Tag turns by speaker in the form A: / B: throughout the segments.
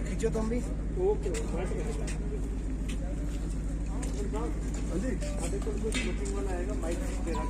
A: खींचो तुम भी। ओके वाला आएगा माइक तेरा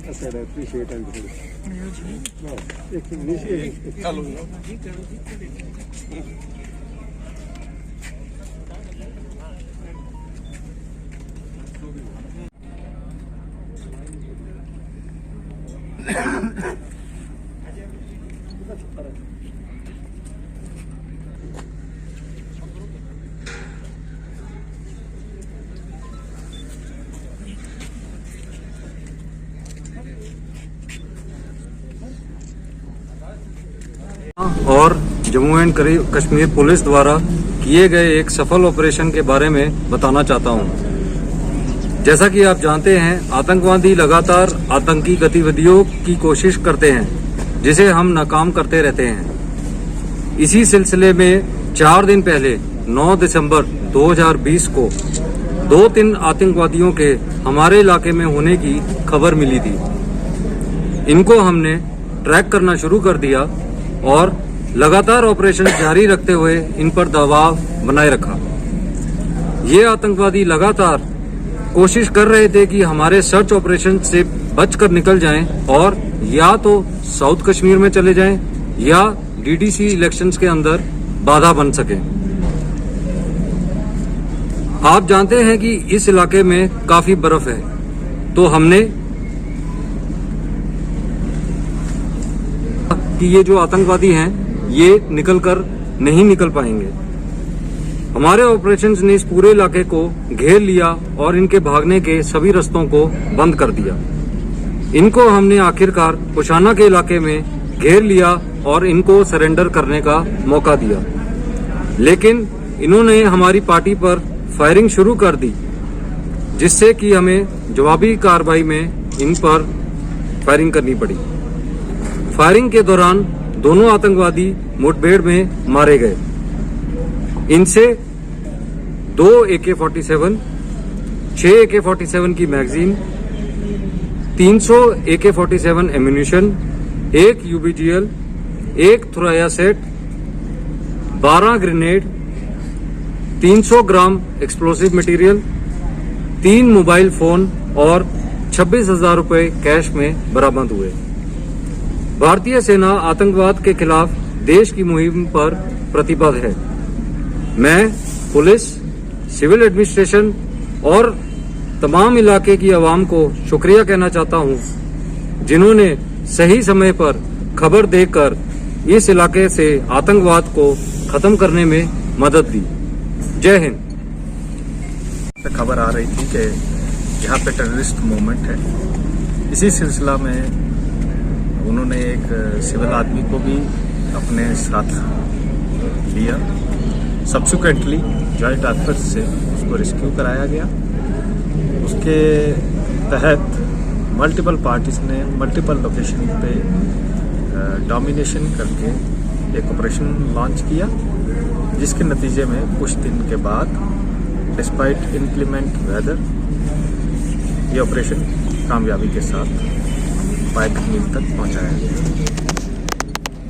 A: I said I appreciate everything.
B: और जम्मू एंड कश्मीर पुलिस द्वारा किए गए एक सफल ऑपरेशन के बारे में बताना चाहता हूं। जैसा कि आप जानते हैं, आतंकवादी लगातार आतंकी गतिविधियों की कोशिश करते हैं, जिसे हम नाकाम करते रहते हैं। इसी सिलसिले में 4 दिन पहले 9 दिसंबर 2020 को 2-3 आतंकवादियों के हमारे इलाके में होने की खबर मिली थी। इनको हमने ट्रैक करना शुरू कर दिया और लगातार ऑपरेशन जारी रखते हुए इन पर दबाव बनाए रखा। ये आतंकवादी लगातार कोशिश कर रहे थे कि हमारे सर्च ऑपरेशन से बचकर निकल जाएं और या तो साउथ कश्मीर में चले जाएं या डीडीसी इलेक्शंस के अंदर बाधा बन सके। आप जानते हैं कि इस इलाके में काफी बर्फ है, तो हमने कि ये जो आतंकवादी हैं ये नहीं निकल पाएंगे। हमारे ऑपरेशंस ने इस पूरे इलाके को घेर लिया और इनके भागने के सभी रास्तों को बंद कर दिया। इनको हमने आखिरकार कुशाना के इलाके में घेर लिया और इनको सरेंडर करने का मौका दिया, लेकिन इन्होंने हमारी पार्टी पर फायरिंग शुरू कर दी, जिससे कि हमें जवाबी कार्रवाई में इन पर फायरिंग करनी पड़ी। फायरिंग के दौरान दोनों आतंकवादी मुठभेड़ में मारे गए। इनसे 2 AK-47, 6 AK-47 की magazine, 300 AK-47 ammunition, 1 UBGL, 1 Thuraya set, 12 grenade, 300 ग्राम एक्सप्लोसिव मटेरियल, 3 मोबाइल फोन और 26,000 रुपए कैश में बरामद हुए। भारतीय सेना आतंकवाद के खिलाफ देश की मुहिम पर प्रतिबद्ध है। मैं पुलिस, सिविल एडमिनिस्ट्रेशन और तमाम इलाके की आवाम को शुक्रिया कहना चाहता हूं, जिन्होंने सही समय पर खबर देकर इस इलाके से आतंकवाद को खत्म करने में मदद दी। जय हिंद।
C: खबर आ रही थी कि यहाँ पे टेररिस्ट मूवमेंट है। इसी सिलसिला में उन्होंने एक सिविल आदमी को भी अपने साथ लिया। सब्सिक्वेंटली जॉइंट एफर्ट से उसको रेस्क्यू कराया गया। उसके तहत मल्टीपल पार्टीज ने मल्टीपल लोकेशन पे डोमिनेशन करके एक ऑपरेशन लॉन्च किया, जिसके नतीजे में कुछ दिन के बाद डिस्पाइट इंक्लीमेंट वेदर ये ऑपरेशन कामयाबी के साथ पाइक मिल तक पहुंचाया गया।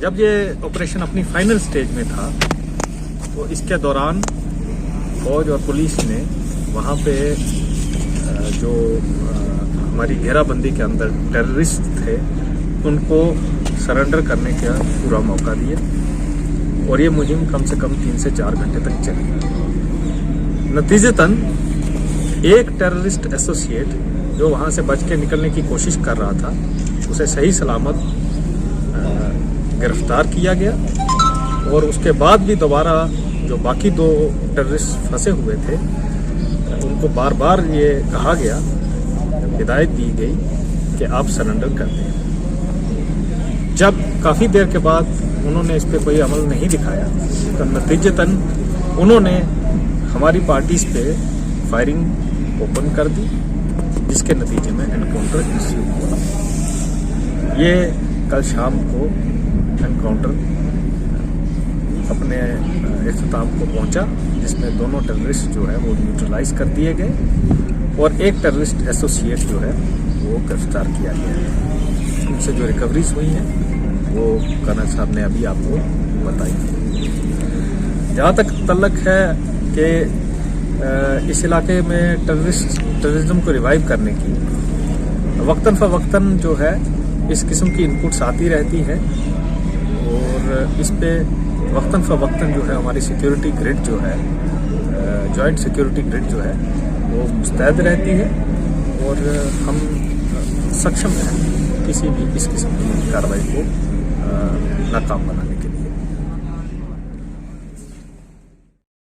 C: जब ये ऑपरेशन अपनी फाइनल स्टेज में था, तो इसके दौरान फौज और पुलिस ने वहाँ पे जो हमारी घेराबंदी के अंदर टेररिस्ट थे उनको सरेंडर करने का पूरा मौका दिया और ये मुहिम कम से कम 3 से 4 घंटे तक चली। नतीजतन एक टेररिस्ट एसोसिएट जो वहाँ से बच के निकलने की कोशिश कर रहा था, उसे सही सलामत गिरफ्तार किया गया और उसके बाद भी दोबारा जो बाकी 2 टेररिस्ट फंसे हुए थे उनको बार बार ये कहा गया, हिदायत दी गई कि आप सरेंडर कर दें। जब काफ़ी देर के बाद उन्होंने इस पर कोई अमल नहीं दिखाया तो नतीजतन उन्होंने हमारी पार्टीज पे फायरिंग ओपन कर दी, जिसके नतीजे में एनकाउंटर इंस्यू हुआ। ये कल शाम को एनकाउंटर अपने इख्तिताम को पहुंचा, जिसमें दोनों टेररिस्ट जो है वो न्यूट्रलाइज कर दिए गए और एक टेररिस्ट एसोसिएट जो है वो गिरफ्तार किया गया है। उनसे जो रिकवरीज हुई हैं वो कर्नल साहब ने अभी आपको बताई। जहाँ तक तल्लक है कि इस इलाके में टेररिज्म को रिवाइव करने की वक्तन फ़वक्तन जो है इस किस्म की इनपुट्स आती रहती है और इस पे वक्तन फ़वक्तन जो है हमारी सिक्योरिटी ग्रिड जो है, जॉइंट सिक्योरिटी ग्रिड जो है वो मुस्तैद रहती है और हम सक्षम हैं किसी भी इस किस्म की कार्रवाई को नाकाम बनाने के लिए।